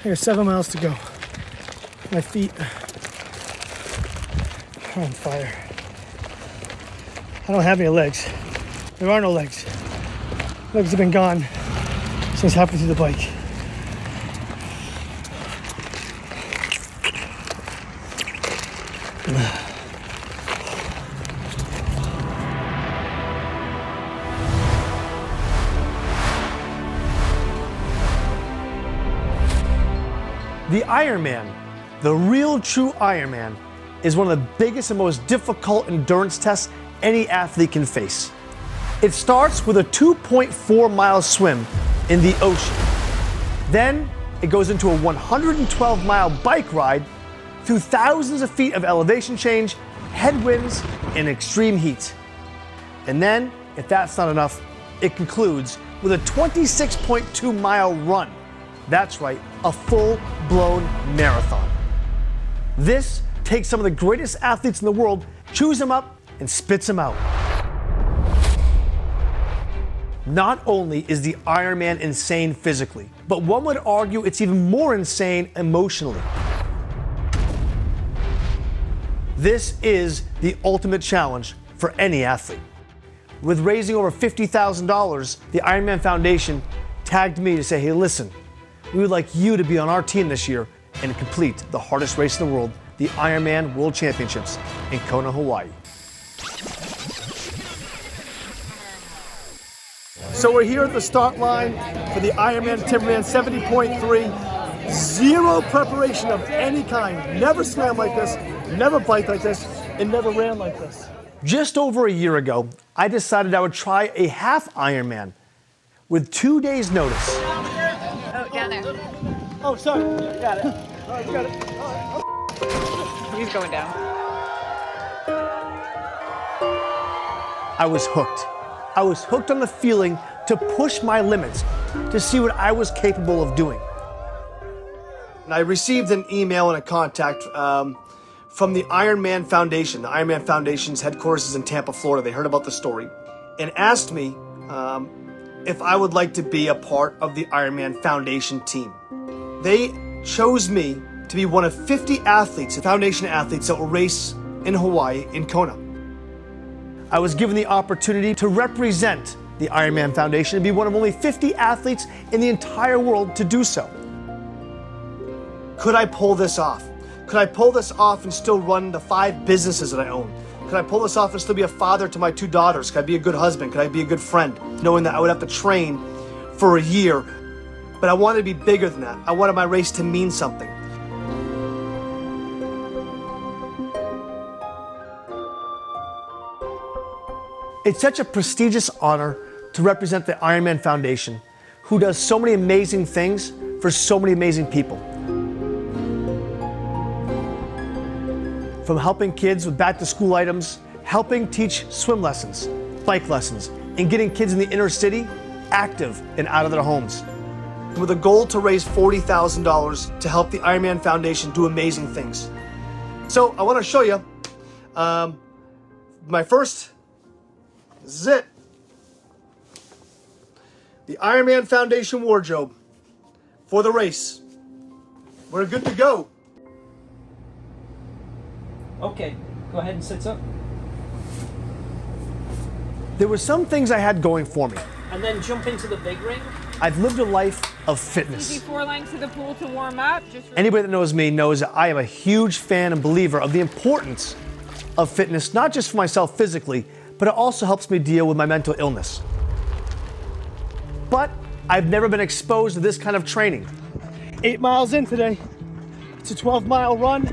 I got 7 miles to go. My feet are on fire. I don't have any legs. There are no legs. Legs have been gone since halfway through the bike. The Ironman, the real true Ironman, is one of the biggest and most difficult endurance tests any athlete can face. It starts with a 2.4-mile swim in the ocean. Then it goes into a 112-mile bike ride through thousands of feet of elevation change, headwinds, and extreme heat. And then, if that's not enough, it concludes with a 26.2-mile run. That's right, a full-blown marathon. This takes some of the greatest athletes in the world, chews them up, and spits them out. Not only is the Ironman insane physically, but one would argue it's even more insane emotionally. This is the ultimate challenge for any athlete. With raising over $50,000, the Ironman Foundation tagged me to say, hey, listen, we would like you to be on our team this year and complete the hardest race in the world, the Ironman World Championships in Kona, Hawaii. So we're here at the start line for the Ironman Timberman 70.3. Zero preparation of any kind. Never swam like this, never biked like this, and never ran like this. Just over a year ago, I decided I would try a half Ironman with 2 days notice. Oh, down there. Oh, sorry. Got it. All right, got it. All right. He's going down. I was hooked. I was hooked on the feeling to push my limits, to see what I was capable of doing. And I received an email and a contact from the Ironman Foundation. The Ironman Foundation's headquarters is in Tampa, Florida. They heard about the story and asked me if I would like to be a part of the Ironman Foundation team. They chose me to be one of 50 athletes, foundation athletes that will race in Hawaii in Kona. I was given the opportunity to represent the Ironman Foundation and be one of only 50 athletes in the entire world to do so. Could I pull this off? Could I pull this off and still run the 5 businesses that I own? Could I pull this off and still be a father to my 2 daughters? Could I be a good husband? Could I be a good friend? Knowing that I would have to train for a year, but I wanted to be bigger than that. I wanted my race to mean something. It's such a prestigious honor to represent the Ironman Foundation, who does so many amazing things for so many amazing people. From helping kids with back-to-school items, helping teach swim lessons, bike lessons, and getting kids in the inner city active and out of their homes. With a goal to raise $40,000 to help the Ironman Foundation do amazing things. So I want to show you my first. This is it. The Ironman Foundation wardrobe for the race. We're good to go. Okay, go ahead and sit up. There were some things I had going for me. And then jump into the big ring. I've lived a life of fitness. Easy 4 lengths to the pool to warm up. Anybody that knows me knows that I am a huge fan and believer of the importance of fitness, not just for myself physically, but it also helps me deal with my mental illness. But I've never been exposed to this kind of training. 8 miles in today. It's a 12-mile run,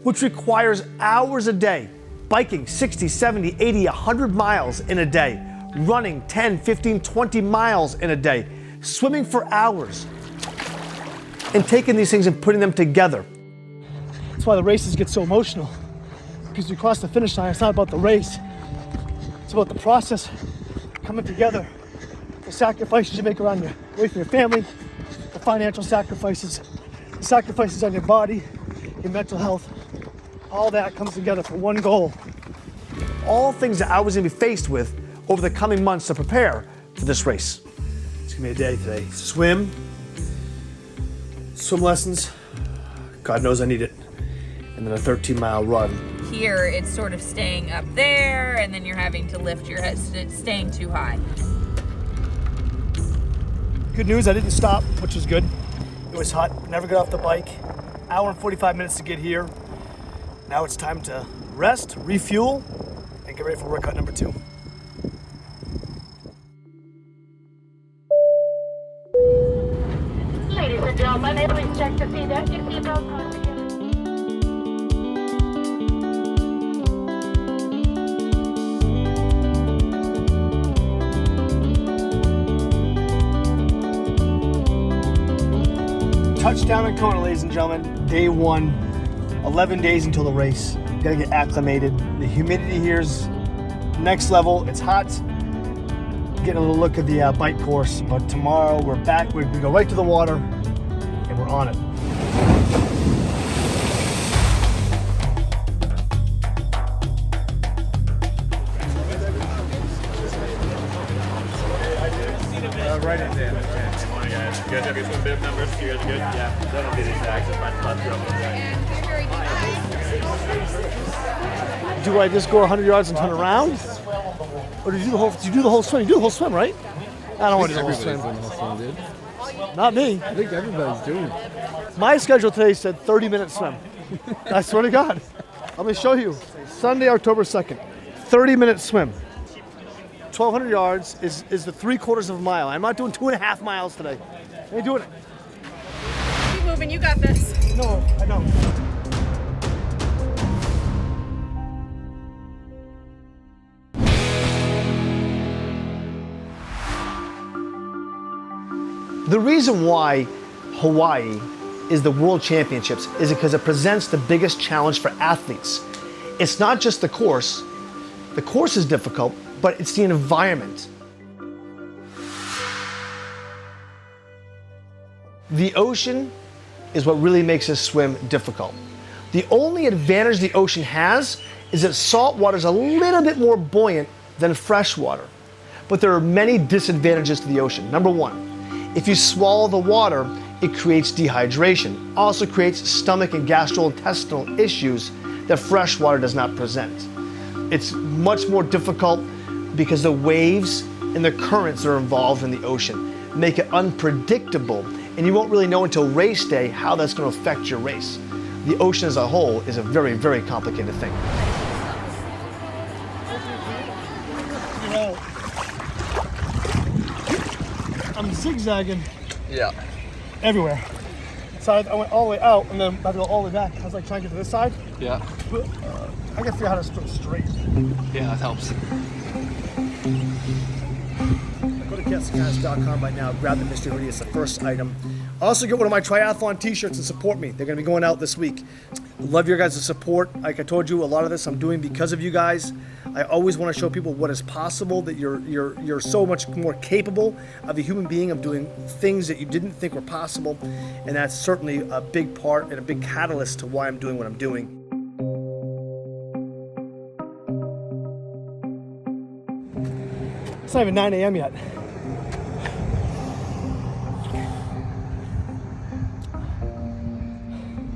which requires hours a day. Biking 60, 70, 80, 100 miles in a day. Running 10, 15, 20 miles in a day. Swimming for hours. And taking these things and putting them together. That's why the races get so emotional. Because you cross the finish line, it's not about the race. It's about the process coming together. The sacrifices you make around away from your family, the financial sacrifices, the sacrifices on your body, your mental health. All that comes together for one goal. All things that I was going to be faced with over the coming months to prepare for this race. It's going to be a day today. Swim, swim lessons. God knows I need it. And then a 13-mile run. Here, it's sort of staying up there, and then you're having to lift your head, it's staying too high. Good news, I didn't stop, which was good. It was hot, never got off the bike. Hour and 45 minutes to get here. Now it's time to rest, refuel, and get ready for workout number 2. Ladies and gentlemen, please check to see that your seatbelt signs again. Touchdown in Kona, ladies and gentlemen. Day 1, 11 days until the race. Gotta get acclimated. The humidity here's next level. It's hot. Getting a little look at the bike course, but tomorrow we're back. We go right to the water, and we're on it. Right in there. Good morning, guys. You guys have your swim bib numbers? You guys good? Yeah. That'll be the exact. Just find the left Do I just go 100 yards and turn around? Or did you do the whole? Did you do the whole swim? You do the whole swim, right? I don't want to do the whole swim. Not me. I think everybody's doing it. My schedule today said 30-minute swim. I swear to God. Let me show you. Sunday, October 2nd. 30-minute swim. 1,200 yards is the 3/4 of a mile. I'm not doing 2.5 miles today. I ain't doing it. Keep moving, you got this. No, I don't. The reason why Hawaii is the World Championships is because it presents the biggest challenge for athletes. It's not just the course. The course is difficult, but it's the environment. The ocean is what really makes this swim difficult. The only advantage the ocean has is that salt water is a little bit more buoyant than fresh water. But there are many disadvantages to the ocean. Number 1, if you swallow the water, it creates dehydration. Also creates stomach and gastrointestinal issues that fresh water does not present. It's much more difficult because the waves and the currents that are involved in the ocean make it unpredictable, and you won't really know until race day how that's going to affect your race. The ocean as a whole is a very, very complicated thing. I'm zigzagging. Yeah. Everywhere. So I went all the way out and then I had to go all the way back. I was like trying to get to this side. Yeah. But I gotta figure out how to go straight. Yeah, that helps. Go to GetScans.com right now, grab the mystery hoodie, it's the first item. Also get one of my triathlon t-shirts and support me. They're gonna be going out this week. Love your guys' support. Like I told you, a lot of this I'm doing because of you guys. I always want to show people what is possible, that you're so much more capable of a human being, of doing things that you didn't think were possible. And that's certainly a big part and a big catalyst to why I'm doing what I'm doing. It's not even 9 a.m. yet.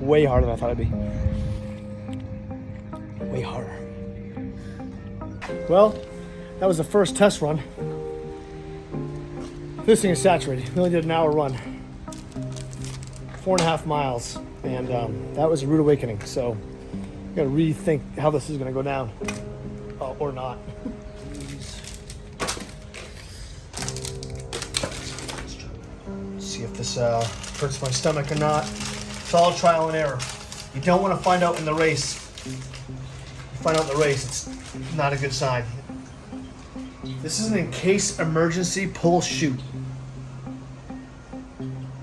Way harder than I thought it'd be. Way harder. Well, that was the first test run. This thing is saturated. We only did an hour run. 4.5 miles. And that was a rude awakening. So, I gotta rethink how this is gonna go down. Or not. See if this hurts my stomach or not. It's all trial and error. You don't want to find out in the race. You find out in the race, it's not a good sign. This is an in case emergency pull shoot.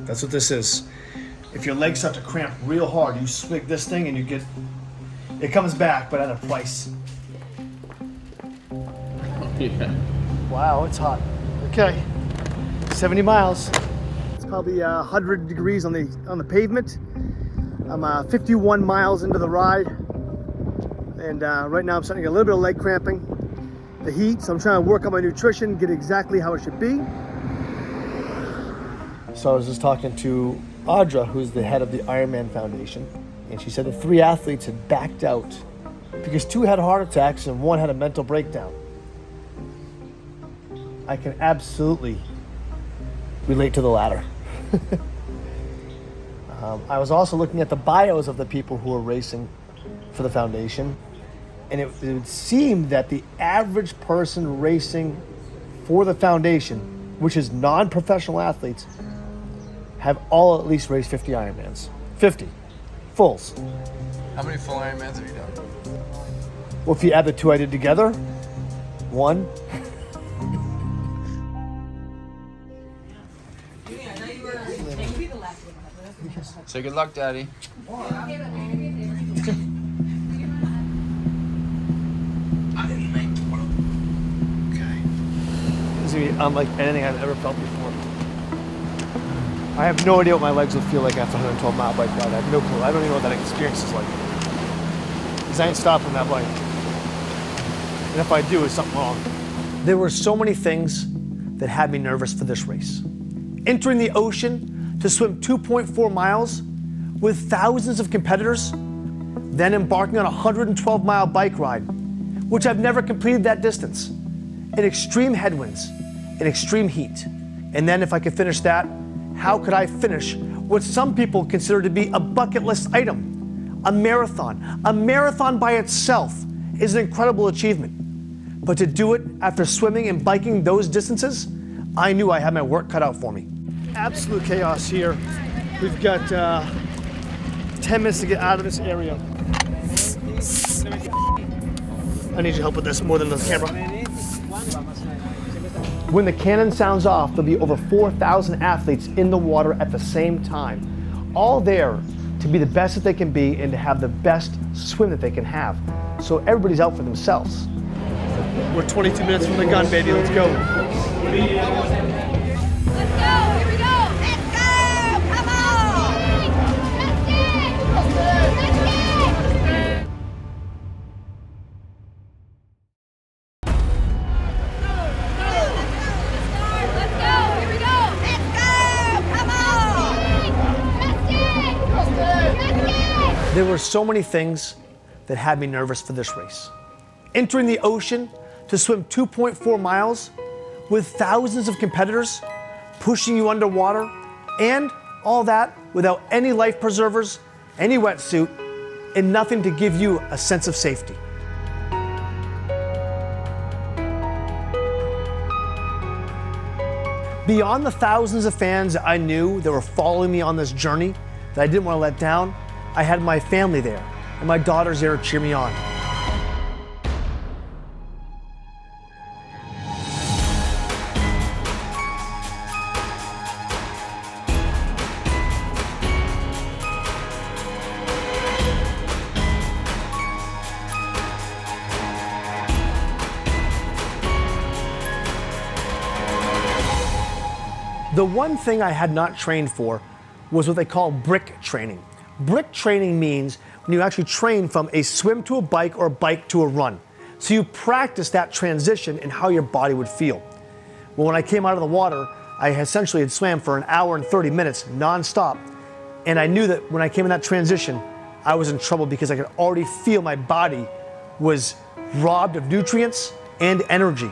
That's what this is. If your legs start to cramp real hard, you swig this thing and you get, it comes back, but at a price. Yeah. Wow, it's hot. Okay, 70 miles. It's probably 100 degrees on the pavement. I'm 51 miles into the ride, and right now I'm starting to get a little bit of leg cramping. The heat, so I'm trying to work on my nutrition, get exactly how it should be. So I was just talking to Audra, who's the head of the Ironman Foundation, and she said the 3 athletes had backed out because 2 had heart attacks and 1 had a mental breakdown. I can absolutely relate to the latter. I was also looking at the bios of the people who were racing for the foundation, and it would seem that the average person racing for the foundation, which is non-professional athletes, have all at least raced 50 Ironmans. 50. Fulls. How many full Ironmans have you done? Well, if you add the 2 I did together, 1. Say good luck, Daddy. This is gonna be unlike anything I've ever felt before. I have no idea what my legs will feel like after a 112-mile bike ride. I have no clue. I don't even know what that experience is like. Because I ain't stopping that bike. And if I do, it's something wrong. There were so many things that had me nervous for this race. Entering the ocean to swim 2.4 miles with thousands of competitors, then embarking on a 112-mile bike ride, which I've never completed that distance, in extreme headwinds, in extreme heat. And then if I could finish that, how could I finish what some people consider to be a bucket list item, a marathon? A marathon by itself is an incredible achievement. But to do it after swimming and biking those distances, I knew I had my work cut out for me. Absolute chaos here. We've got 10 minutes to get out of this area. I need your help with this more than the camera. When the cannon sounds off, there'll be over 4,000 athletes in the water at the same time, all there to be the best that they can be and to have the best swim that they can have. So everybody's out for themselves. We're 22 minutes from the gun, baby. Let's go. Let's go! Here we go! Let's go! Come on! Let's go! Here we go! Let's go! Come on! There were so many things that had me nervous for this race. Entering the ocean to swim 2.4 miles with thousands of competitors pushing you underwater, and all that without any life preservers, any wetsuit, and nothing to give you a sense of safety. Beyond the thousands of fans that I knew that were following me on this journey that I didn't want to let down, I had my family there, and my daughters there to cheer me on. The one thing I had not trained for was what they call brick training. Brick training means when you actually train from a swim to a bike or a bike to a run. So you practice that transition and how your body would feel. Well, when I came out of the water, I essentially had swam for 1 hour and 30 minutes nonstop. And I knew that when I came in that transition, I was in trouble because I could already feel my body was robbed of nutrients and energy.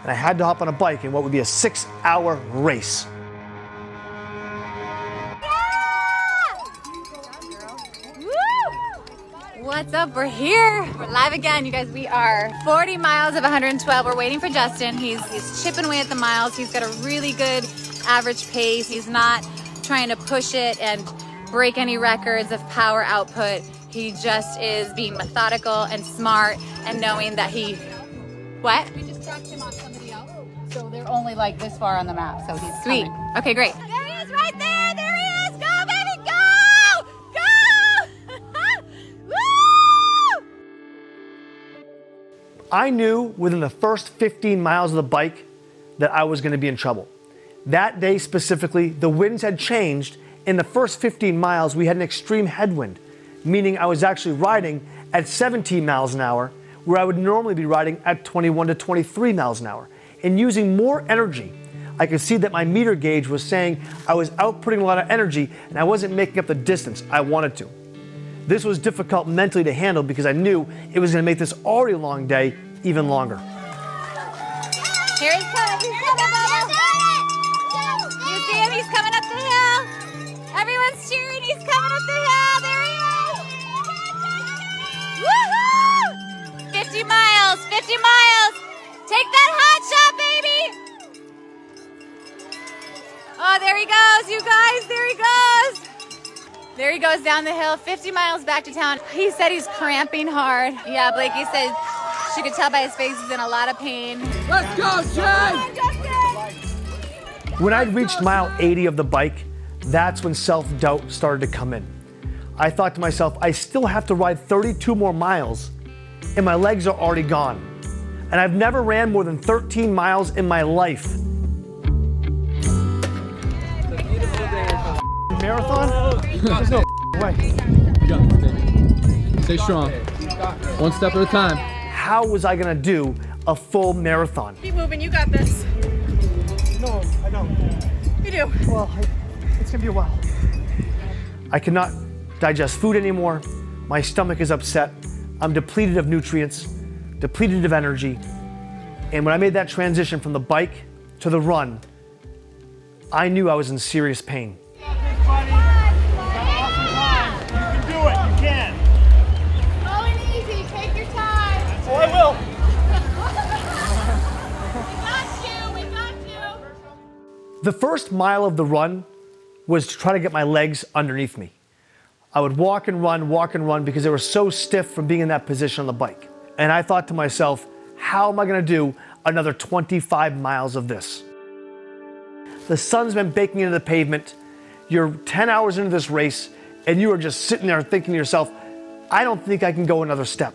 And I had to hop on a bike in what would be a 6-hour race. What's up? We're here. We're live again, you guys. We are 40 miles of 112. We're waiting for Justin. He's chipping away at the miles. He's got a really good average pace. He's not trying to push it and break any records of power output. He just is being methodical and smart and knowing that he... What? We just tracked him on somebody else, so they're only like this far on the map, so he's Sweet. coming. Okay, great. There he is right there. There he is. Go, baby, go! Go! Woo! I knew within the first 15 miles of the bike that I was going to be in trouble. That day specifically, the winds had changed. In the first 15 miles, we had an extreme headwind, meaning I was actually riding at 17 miles an hour, where I would normally be riding at 21 to 23 miles an hour, and using more energy I could see that my meter gauge was saying I was outputting a lot of energy and I wasn't making up the distance I wanted to. This was difficult mentally to handle because I knew it was going to make this already long day even longer. Here he's coming. He's coming, Bubba. You see him? He's coming up the hill. Everyone's cheering. He's coming up the hill. There he is. Woohoo! 50 miles. 50 miles. Take that hot shot, baby. Oh, there he goes, you guys. There he goes. There he goes down the hill, 50 miles back to town. He said he's cramping hard. Yeah, Blakey said she could tell by his face he's in a lot of pain. Let's go, Jay! When I'd reached mile 80 of the bike, that's when self-doubt started to come in. I thought to myself, I still have to ride 32 more miles and my legs are already gone. And I've never ran more than 13 miles in my life. Marathon? There's no way. You got this, baby. Stay strong. One step at a time. How was I gonna do a full marathon? Keep moving, you got this. No, I don't. You do. Well, it's gonna be a while. I cannot digest food anymore. My stomach is upset. I'm depleted of nutrients, depleted of energy. And when I made that transition from the bike to the run, I knew I was in serious pain. Going easy. Take your time. Oh, I will. We got you. The first mile of the run was to try to get my legs underneath me. I would walk and run because they were so stiff from being in that position on the bike. And I thought to myself, how am I gonna do another 25 miles of this? The sun's been baking into the pavement. You're 10 hours into this race and you are just sitting there thinking to yourself, I don't think I can go another step.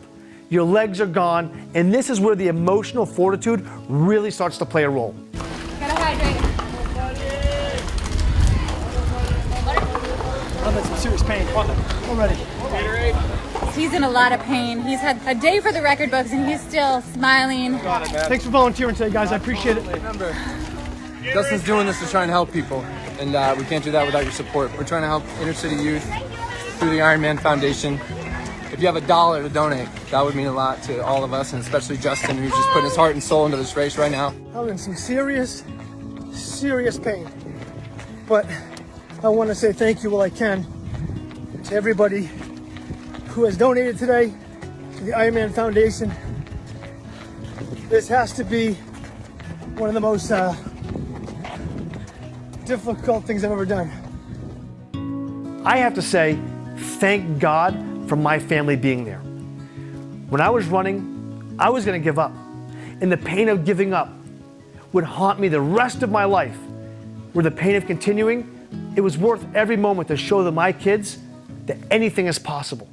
Your legs are gone, and this is where the emotional fortitude really starts to play a role. Gotta hydrate. I'm in some serious pain. Already. He's in a lot of pain. He's had a day for the record books and he's still smiling. Thanks for volunteering today, guys. I appreciate it. Remember, Dustin's doing this to try and help people, and we can't do that without your support. We're trying to help inner city youth through the Ironman Foundation. If you have $1 to donate, that would mean a lot to all of us, and especially Justin, who's just putting his heart and soul into this race right now. I'm in some serious pain. But I want to say thank you while I can to everybody who has donated today to the Ironman Foundation. This has to be one of the most difficult things I've ever done. I have to say, thank God for my family being there. When I was running, I was gonna give up. And the pain of giving up would haunt me the rest of my life. Where the pain of continuing, it was worth every moment to show to my kids that anything is possible.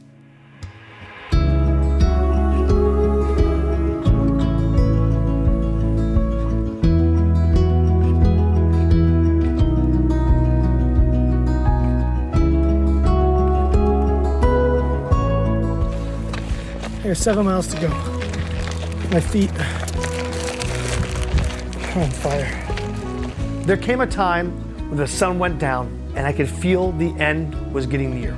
I got 7 miles to go. My feet are on fire. There came a time when the sun went down and I could feel the end was getting near.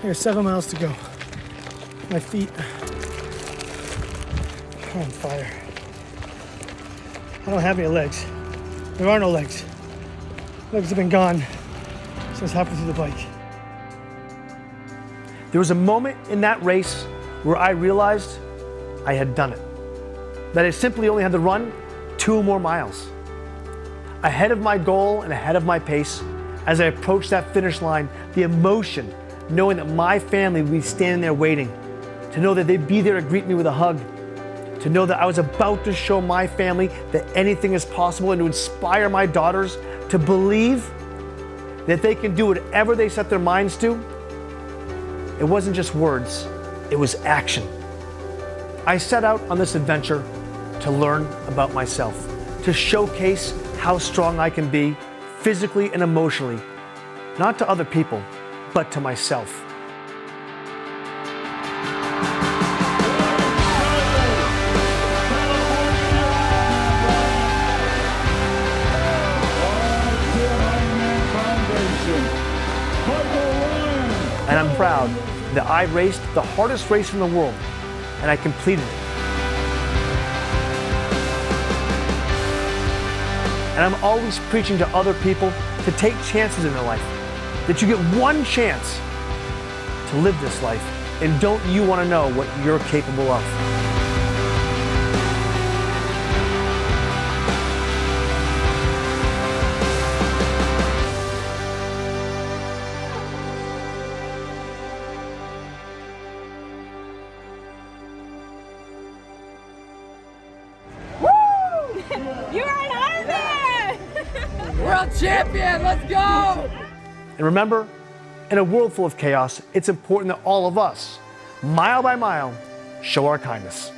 I got 7 miles to go. My feet are on fire. I don't have any legs. There are no legs. Legs have been gone since hopping through the bike. There was a moment in that race where I realized I had done it. That I simply only had to run 2 more miles. Ahead of my goal and ahead of my pace, as I approached that finish line, the emotion, knowing that my family would be standing there waiting, to know that they'd be there to greet me with a hug, to know that I was about to show my family that anything is possible, and to inspire my daughters to believe that they can do whatever they set their minds to. It wasn't just words, it was action. I set out on this adventure to learn about myself, to showcase how strong I can be physically and emotionally, not to other people, but to myself. And I'm proud that I raced the hardest race in the world, and I completed it. And I'm always preaching to other people to take chances in their life, that you get one chance to live this life, and don't you want to know what you're capable of? You're an Ironman! World champion, let's go! And remember, in a world full of chaos, it's important that all of us, mile by mile, show our kindness.